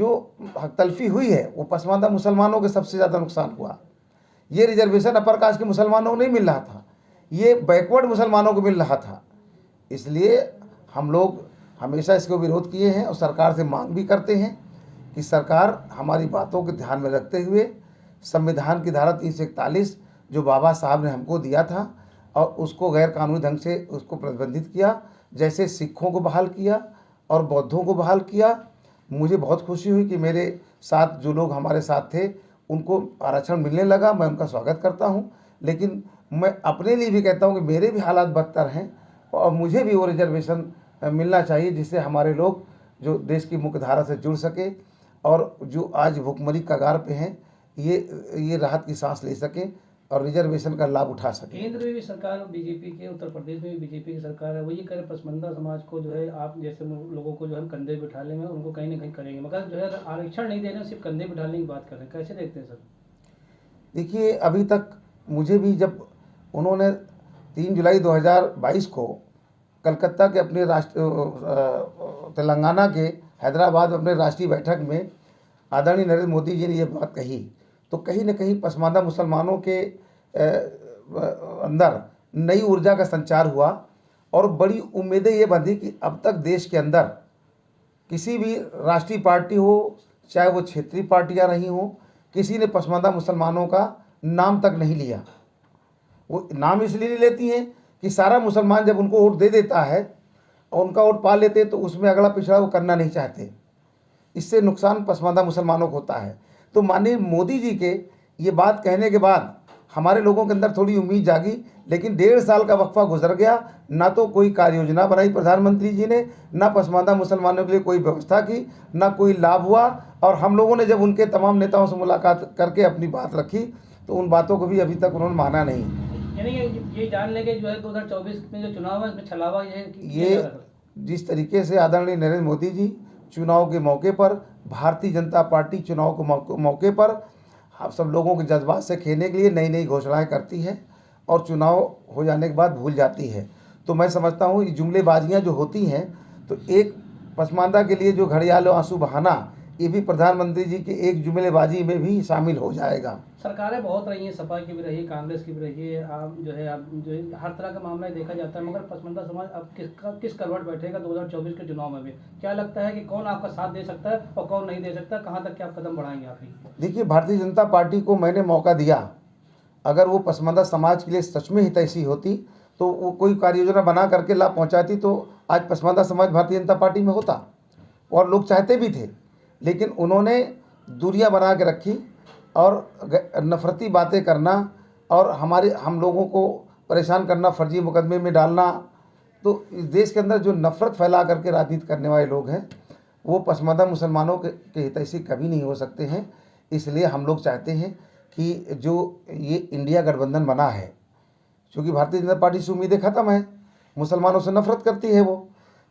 जो हक तलफी हुई है वो पसमानदा मुसलमानों के सबसे ज़्यादा नुकसान हुआ। ये रिजर्वेशन अपर कास्ट के मुसलमानों को नहीं मिल रहा था, ये बैकवर्ड मुसलमानों को मिल रहा था। इसलिए हम लोग हमेशा इसको विरोध किए हैं और सरकार से मांग भी करते हैं कि सरकार हमारी बातों को ध्यान में रखते हुए संविधान की धारा 341 जो बाबा साहब ने हमको दिया था और उसको गैर कानूनी ढंग से उसको प्रतिबंधित किया, जैसे सिखों को बहाल किया और बौद्धों को बहाल किया। मुझे बहुत खुशी हुई कि मेरे साथ जो लोग हमारे साथ थे उनको आरक्षण मिलने लगा, मैं उनका स्वागत करता हूँ। लेकिन मैं अपने लिए भी कहता हूँ कि मेरे भी हालात बदतर हैं और मुझे भी वो रिजर्वेशन मिलना चाहिए जिससे हमारे लोग जो देश की मुख्य धारा से जुड़ सके और जो आज भुखमरी कगार पे हैं ये राहत की सांस ले सकें और रिजर्वेशन का लाभ उठा सकें। केंद्र में भी सरकार बीजेपी के, उत्तर प्रदेश में भी बीजेपी की सरकार है, वो ये करे पसमानदा समाज को जो है आप जैसे लोगों को जो है कंधे बिठा लेंगे, उनको कहीं ना कहीं करेंगे, मगर जो है आरक्षण नहीं दे रहे, सिर्फ कंधे बिठाने की बात कर रहे हैं। कैसे देखते हैं सर? देखिए, अभी तक मुझे भी जब उन्होंने 3 जुलाई 2022 को कलकत्ता के अपने तेलंगाना के हैदराबाद में अपने राष्ट्रीय बैठक में आदरणीय नरेंद्र मोदी जी ने ये बात कही, तो कहीं न कहीं पसमानदा मुसलमानों के अंदर नई ऊर्जा का संचार हुआ और बड़ी उम्मीदें ये बंधी कि अब तक देश के अंदर किसी भी राष्ट्रीय पार्टी हो, चाहे वो क्षेत्रीय पार्टियां रही हों, किसी ने पसमानदा मुसलमानों का नाम तक नहीं लिया। वो नाम इसलिए नहीं लेती हैं कि सारा मुसलमान जब उनको वोट दे देता है और उनका वोट पा लेते तो उसमें अगला पिछड़ा वो करना नहीं चाहते। इससे नुकसान पसमानदा मुसलमानों को होता है। तो माननीय मोदी जी के ये बात कहने के बाद हमारे लोगों के अंदर थोड़ी उम्मीद जागी, लेकिन 1.5 साल का वक्फा गुजर गया, ना तो कोई कार्य योजना बनाई प्रधानमंत्री जी ने, ना पसमानदा मुसलमानों के लिए कोई व्यवस्था की, ना कोई लाभ हुआ। और हम लोगों ने जब उनके तमाम नेताओं से मुलाकात करके अपनी बात रखी तो उन बातों को भी अभी तक उन्होंने माना नहीं। यानी ये जान लेंगे जो है 2024 में जो चुनाव है उसमें छलावा ये जिस तरीके से आदरणीय नरेंद्र मोदी जी चुनाव के मौके पर, भारतीय जनता पार्टी चुनाव के मौके पर हम सब लोगों के जज्बात से खेलने के लिए नई नई घोषणाएं करती है और चुनाव हो जाने के बाद भूल जाती है। तो मैं समझता हूँ ये जुमलेबाजियाँ जो होती हैं, तो एक पसमानदा के लिए जो घड़ियाल आंसू बहाना, ये भी प्रधानमंत्री जी की एक जुमलेबाजी में भी शामिल हो जाएगा। सरकारें बहुत रही हैं, सपा की भी रही, कांग्रेस की भी रही है, आप जो है हर तरह का मामला देखा जाता है, मगर पसमानदा समाज अब किस करवट बैठेगा 2024 के चुनाव में भी? क्या लगता है कि कौन आपका साथ दे सकता है और कौन नहीं दे सकता? कहाँ तक क्या आप कदम बढ़ाएंगे आप ही? देखिए, भारतीय जनता पार्टी को मैंने मौका दिया, अगर वो पसमानदा समाज के लिए सच में हितैषी होती तो वो कोई कार्य योजना बना करके लाभ पहुँचाती तो आज पसमानदा समाज भारतीय जनता पार्टी में होता और लोग चाहते भी थे। लेकिन उन्होंने दूरियां बना के रखी और नफरती बातें करना और हम लोगों को परेशान करना, फर्जी मुकदमे में डालना। तो इस देश के अंदर जो नफ़रत फैला करके राजनीति करने वाले लोग हैं वो पसमानदा मुसलमानों के हितैषी कभी नहीं हो सकते हैं। इसलिए हम लोग चाहते हैं कि जो ये इंडिया गठबंधन बना है, क्योंकि भारतीय जनता पार्टी से उम्मीदें ख़त्म है, मुसलमानों से नफरत करती है वो,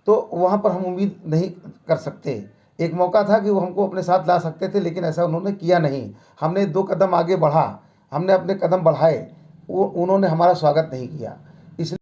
तो वहाँ पर हम उम्मीद नहीं कर सकते। एक मौका था कि वो हमको अपने साथ ला सकते थे, लेकिन ऐसा उन्होंने किया नहीं। हमने 2 कदम आगे बढ़ा, हमने अपने कदम बढ़ाए, वो उन्होंने हमारा स्वागत नहीं किया।